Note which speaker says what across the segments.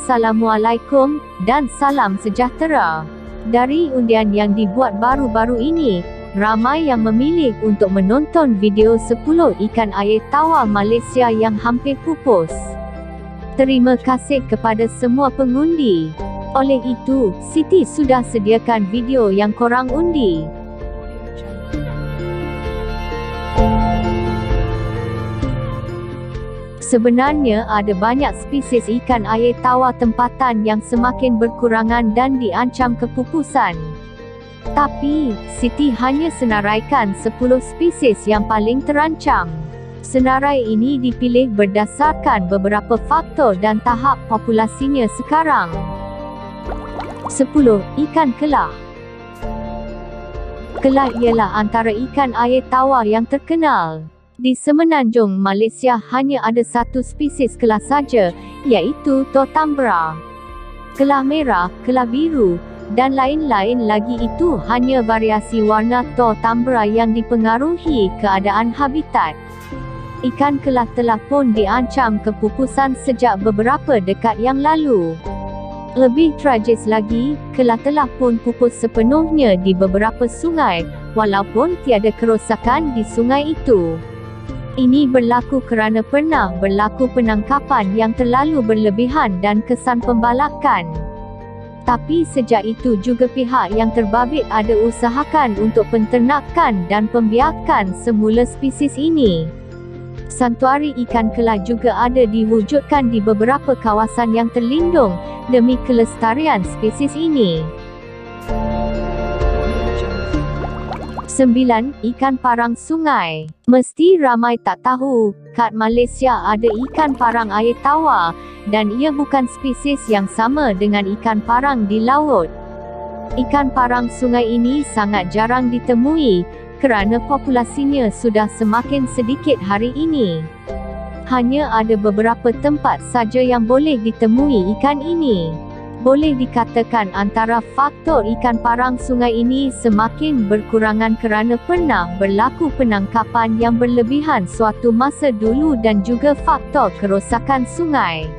Speaker 1: Assalamualaikum dan salam sejahtera. Dari undian yang dibuat baru-baru ini, ramai yang memilih untuk menonton video 10 ikan air tawar Malaysia yang hampir pupus. Terima kasih kepada semua pengundi. Oleh itu, Siti sudah sediakan video yang korang undi. Sebenarnya ada banyak spesies ikan air tawar tempatan yang semakin berkurangan dan diancam kepupusan. Tapi, Siti hanya senaraikan 10 spesies yang paling terancam. Senarai ini dipilih berdasarkan beberapa faktor dan tahap populasinya sekarang. 10. Ikan kelah. Kelah ialah antara ikan air tawar yang terkenal. Di semenanjung Malaysia hanya ada satu spesies kelah saja, iaitu Totambra. Kelah merah, kelah biru, dan lain-lain lagi itu hanya variasi warna Totambra yang dipengaruhi keadaan habitat. Ikan kelah telah pun diancam kepupusan sejak beberapa dekad yang lalu. Lebih tragis lagi, kelah telah pun pupus sepenuhnya di beberapa sungai, walaupun tiada kerosakan di sungai itu. Ini berlaku kerana pernah berlaku penangkapan yang terlalu berlebihan dan kesan pembalakan. Tapi sejak itu juga pihak yang terbabit ada usahakan untuk penternakan dan pembiakan semula spesies ini. Santuari ikan kelah juga ada diwujudkan di beberapa kawasan yang terlindung demi kelestarian spesies ini. 9. Ikan parang sungai. Mesti ramai tak tahu, kat Malaysia ada ikan parang air tawar, dan ia bukan spesies yang sama dengan ikan parang di laut. Ikan parang sungai ini sangat jarang ditemui, kerana populasinya sudah semakin sedikit hari ini. Hanya ada beberapa tempat saja yang boleh ditemui ikan ini. Boleh dikatakan antara faktor ikan parang sungai ini semakin berkurangan kerana pernah berlaku penangkapan yang berlebihan suatu masa dulu dan juga faktor kerosakan sungai.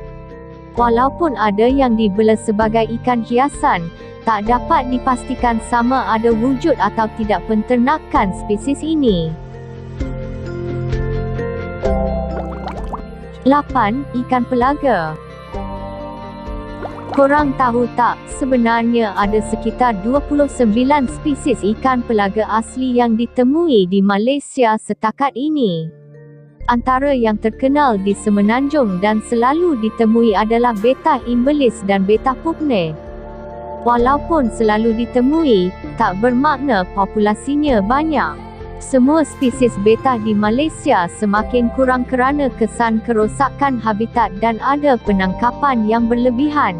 Speaker 1: Walaupun ada yang dibela sebagai ikan hiasan, tak dapat dipastikan sama ada wujud atau tidak penternakan spesies ini. 8. Ikan pelaga. Korang tahu tak, sebenarnya ada sekitar 29 spesies ikan pelaga asli yang ditemui di Malaysia setakat ini. Antara yang terkenal di semenanjung dan selalu ditemui adalah beta imbelis dan beta pugna. Walaupun selalu ditemui, tak bermakna populasinya banyak. Semua spesies beta di Malaysia semakin kurang kerana kesan kerosakan habitat dan ada penangkapan yang berlebihan.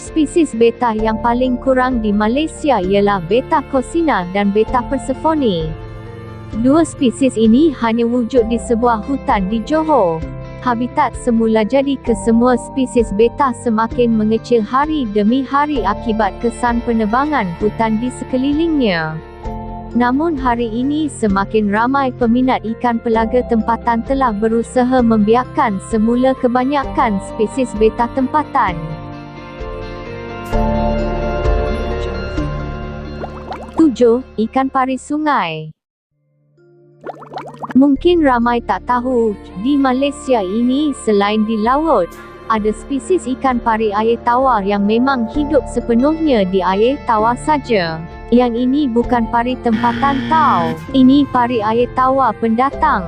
Speaker 1: Spesies beta yang paling kurang di Malaysia ialah beta cosina dan beta persephone. Dua spesies ini hanya wujud di sebuah hutan di Johor. Habitat semula jadi ke semua spesies beta semakin mengecil hari demi hari akibat kesan penebangan hutan di sekelilingnya. Namun hari ini semakin ramai peminat ikan pelaga tempatan telah berusaha membiarkan semula kebanyakan spesies beta tempatan. 7. Ikan pari sungai. Mungkin ramai tak tahu, di Malaysia ini selain di laut, ada spesies ikan pari air tawar yang memang hidup sepenuhnya di air tawar saja. Yang ini bukan pari tempatan tau, ini pari air tawar pendatang.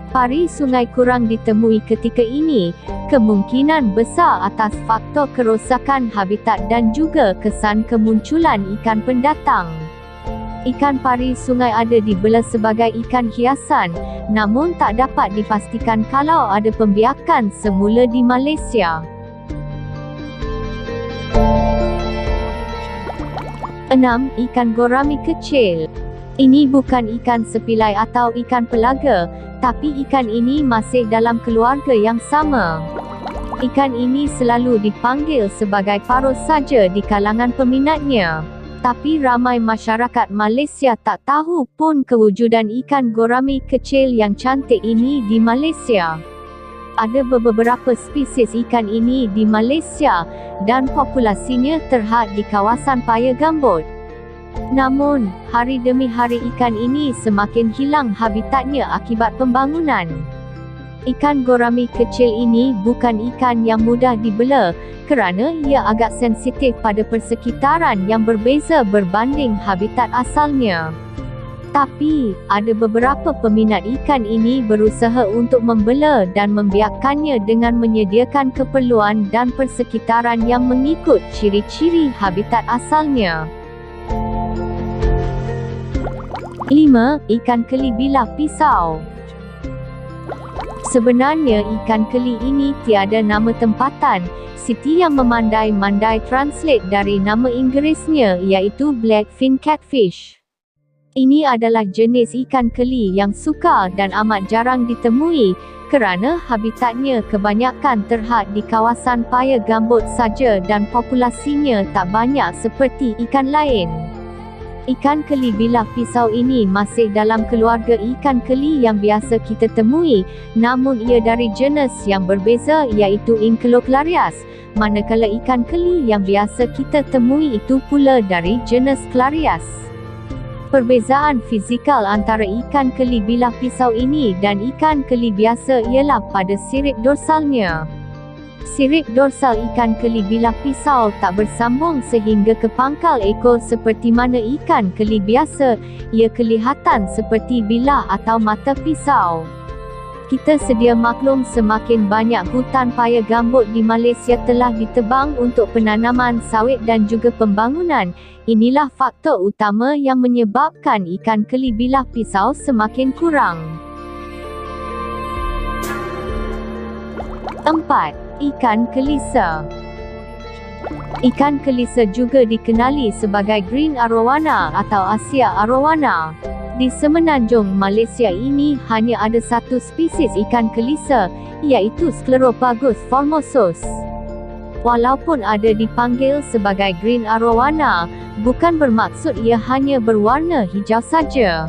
Speaker 1: Pari sungai kurang ditemui ketika ini, kemungkinan besar atas faktor kerosakan habitat dan juga kesan kemunculan ikan pendatang. Ikan pari sungai ada dibela sebagai ikan hiasan, namun tak dapat dipastikan kalau ada pembiakan semula di Malaysia. 6. Ikan gorami kecil. Ini bukan ikan sepilai atau ikan pelaga, tapi ikan ini masih dalam keluarga yang sama. Ikan ini selalu dipanggil sebagai paros saja di kalangan peminatnya. Tapi ramai masyarakat Malaysia tak tahu pun kewujudan ikan gorami kecil yang cantik ini di Malaysia. Ada beberapa spesies ikan ini di Malaysia dan populasinya terhad di kawasan paya gambut. Namun, hari demi hari ikan ini semakin hilang habitatnya akibat pembangunan. Ikan gorami kecil ini bukan ikan yang mudah dibela kerana ia agak sensitif pada persekitaran yang berbeza berbanding habitat asalnya. Tapi, ada beberapa peminat ikan ini berusaha untuk membela dan membiakannya dengan menyediakan keperluan dan persekitaran yang mengikut ciri-ciri habitat asalnya. 5. Ikan keli bilah pisau. Sebenarnya ikan keli ini tiada nama tempatan. Siti yang memandai-mandai translate dari nama Inggerisnya iaitu blackfin catfish. Ini adalah jenis ikan keli yang sukar dan amat jarang ditemui kerana habitatnya kebanyakan terhad di kawasan paya gambut saja dan populasinya tak banyak seperti ikan lain. Ikan keli bilah pisau ini masih dalam keluarga ikan keli yang biasa kita temui, namun ia dari jenis yang berbeza iaitu Incoloclarias, manakala ikan keli yang biasa kita temui itu pula dari jenis Clarias. Perbezaan fizikal antara ikan keli bilah pisau ini dan ikan keli biasa ialah pada sirip dorsalnya. Sirip dorsal ikan keli bilah pisau tak bersambung sehingga ke pangkal ekor seperti mana ikan keli biasa, ia kelihatan seperti bilah atau mata pisau. Kita sedia maklum semakin banyak hutan paya gambut di Malaysia telah ditebang untuk penanaman sawit dan juga pembangunan. Inilah faktor utama yang menyebabkan ikan keli bilah pisau semakin kurang. 4. Ikan kelisa. Ikan kelisa juga dikenali sebagai green arowana atau Asia arowana. Di semenanjung Malaysia ini hanya ada satu spesies ikan kelisa, iaitu Scleropagus formosus. Walaupun ada dipanggil sebagai green arowana, bukan bermaksud ia hanya berwarna hijau saja.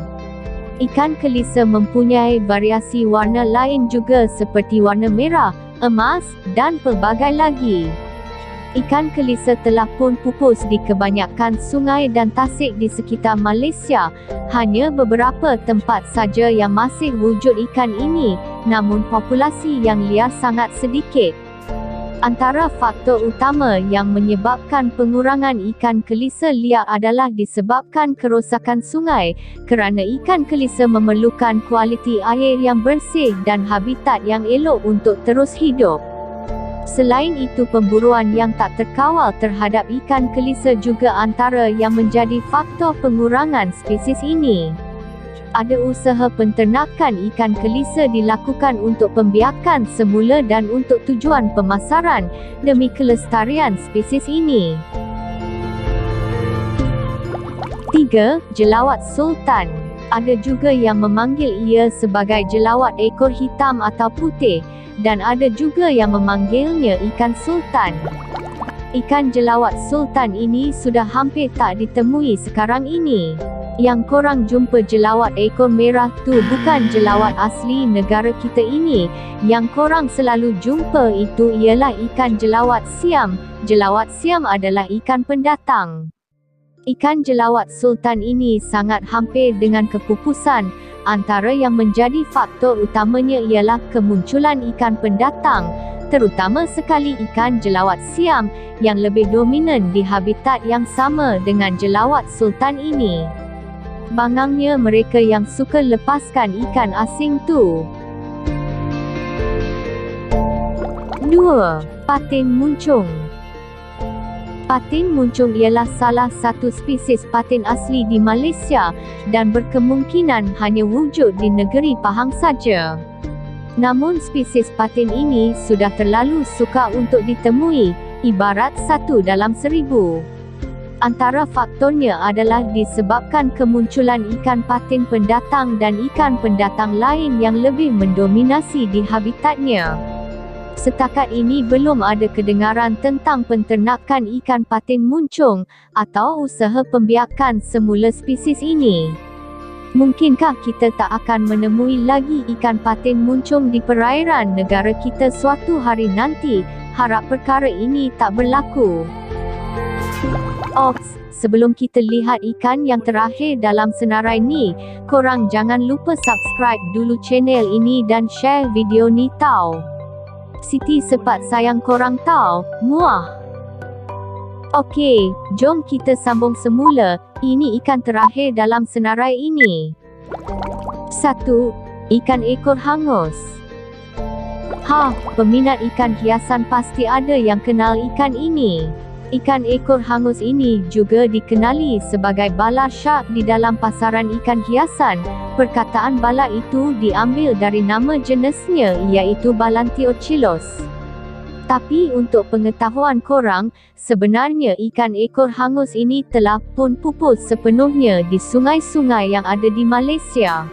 Speaker 1: Ikan kelisa mempunyai variasi warna lain juga seperti warna merah, emas, dan pelbagai lagi. Ikan kelisa telah pun pupus di kebanyakan sungai dan tasik di sekitar Malaysia. Hanya beberapa tempat saja yang masih wujud ikan ini, namun populasi yang liar sangat sedikit. Antara faktor utama yang menyebabkan pengurangan ikan kelisa liar adalah disebabkan kerosakan sungai, kerana ikan kelisa memerlukan kualiti air yang bersih dan habitat yang elok untuk terus hidup. Selain itu, pemburuan yang tak terkawal terhadap ikan kelisa juga antara yang menjadi faktor pengurangan spesies ini. Ada usaha penternakan ikan kelisa dilakukan untuk pembiakan semula dan untuk tujuan pemasaran, demi kelestarian spesies ini. 3. Jelawat sultan. Ada juga yang memanggil ia sebagai jelawat ekor hitam atau putih, dan ada juga yang memanggilnya ikan sultan. Ikan jelawat sultan ini sudah hampir tak ditemui sekarang ini. Yang korang jumpa jelawat ekor merah tu bukan jelawat asli negara kita ini. Yang korang selalu jumpa itu ialah ikan jelawat siam. Jelawat siam adalah ikan pendatang. Ikan jelawat sultan ini sangat hampir dengan kepupusan. Antara yang menjadi faktor utamanya ialah kemunculan ikan pendatang, terutama sekali ikan jelawat siam, yang lebih dominan di habitat yang sama dengan jelawat sultan ini. Bangangnya mereka yang suka lepaskan ikan asing tu. 2. Patin muncung. Patin muncung ialah salah satu spesies patin asli di Malaysia dan berkemungkinan hanya wujud di negeri Pahang saja. Namun spesies patin ini sudah terlalu sukar untuk ditemui, ibarat 1 dalam 1000. Antara faktornya adalah disebabkan kemunculan ikan patin pendatang dan ikan pendatang lain yang lebih mendominasi di habitatnya. Setakat ini belum ada kedengaran tentang penternakan ikan patin muncung atau usaha pembiakan semula spesies ini. Mungkinkah kita tak akan menemui lagi ikan patin muncung di perairan negara kita suatu hari nanti? Harap perkara ini tak berlaku. Ops, sebelum kita lihat ikan yang terakhir dalam senarai ni, korang jangan lupa subscribe dulu channel ini dan share video ni tau. Siti sepat sayang korang tau, muah. Okey, jom kita sambung semula. Ini ikan terakhir dalam senarai ini. 1. Ikan ekor hangus. Peminat ikan hiasan pasti ada yang kenal ikan ini. Ikan ekor hangus ini juga dikenali sebagai bala shark di dalam pasaran ikan hiasan. Perkataan bala itu diambil dari nama jenisnya, iaitu Balantiochelys. Tapi untuk pengetahuan korang, sebenarnya ikan ekor hangus ini telah pun pupus sepenuhnya di sungai-sungai yang ada di Malaysia.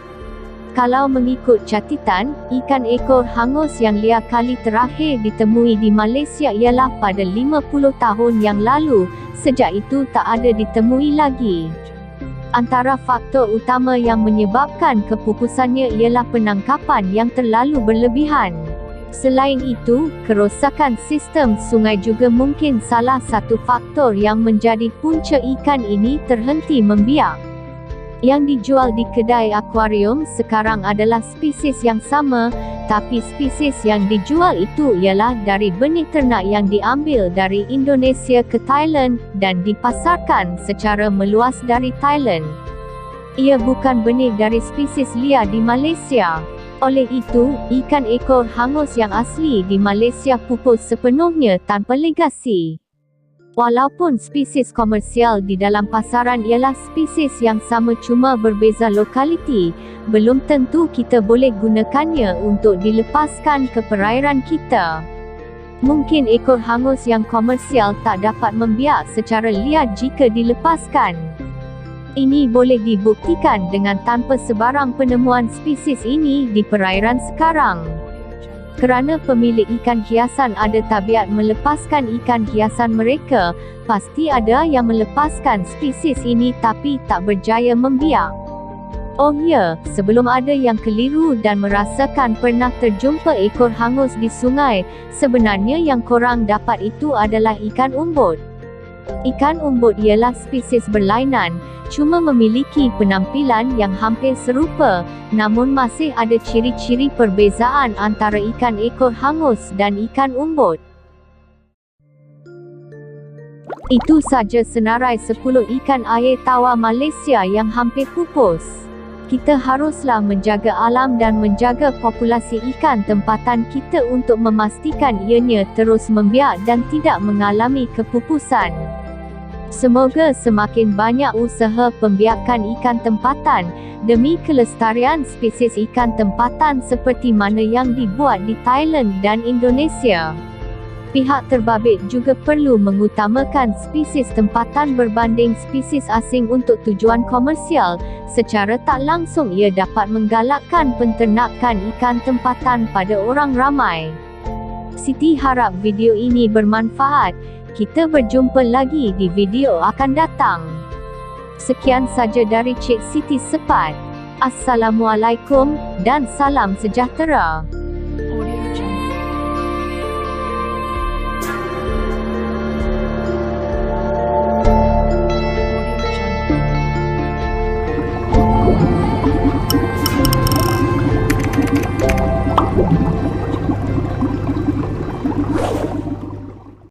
Speaker 1: Kalau mengikut catatan, ikan ekor hangus yang liar kali terakhir ditemui di Malaysia ialah pada 50 tahun yang lalu. Sejak itu tak ada ditemui lagi. Antara faktor utama yang menyebabkan kepupusannya ialah penangkapan yang terlalu berlebihan. Selain itu, kerosakan sistem sungai juga mungkin salah satu faktor yang menjadi punca ikan ini terhenti membiak. Yang dijual di kedai akuarium sekarang adalah spesies yang sama, tapi spesies yang dijual itu ialah dari benih ternak yang diambil dari Indonesia ke Thailand dan dipasarkan secara meluas dari Thailand. Ia bukan benih dari spesies liar di Malaysia. Oleh itu, ikan ekor hangus yang asli di Malaysia pupus sepenuhnya tanpa legasi. Walaupun spesies komersial di dalam pasaran ialah spesies yang sama cuma berbeza lokaliti, belum tentu kita boleh gunakannya untuk dilepaskan ke perairan kita. Mungkin ekor hangus yang komersial tak dapat membiak secara liar jika dilepaskan. Ini boleh dibuktikan dengan tanpa sebarang penemuan spesies ini di perairan sekarang. Kerana pemilik ikan hiasan ada tabiat melepaskan ikan hiasan mereka, pasti ada yang melepaskan spesies ini tapi tak berjaya membiak. Oh ya, sebelum ada yang keliru dan merasakan pernah terjumpa ekor hangus di sungai, sebenarnya yang korang dapat itu adalah ikan umbut. Ikan umbut ialah spesies berlainan, cuma memiliki penampilan yang hampir serupa, namun masih ada ciri-ciri perbezaan antara ikan ekor hangus dan ikan umbut. Itu saja senarai 10 ikan air tawar Malaysia yang hampir pupus. Kita haruslah menjaga alam dan menjaga populasi ikan tempatan kita untuk memastikan ianya terus membiak dan tidak mengalami kepupusan. Semoga semakin banyak usaha pembiakan ikan tempatan demi kelestarian spesies ikan tempatan seperti mana yang dibuat di Thailand dan Indonesia. Pihak terbabit juga perlu mengutamakan spesies tempatan berbanding spesies asing untuk tujuan komersial. Secara tak langsung ia dapat menggalakkan penternakan ikan tempatan pada orang ramai. Siti harap video ini bermanfaat. Kita berjumpa lagi di video akan datang. Sekian saja dari Cik Siti Sepat. Assalamualaikum dan salam sejahtera.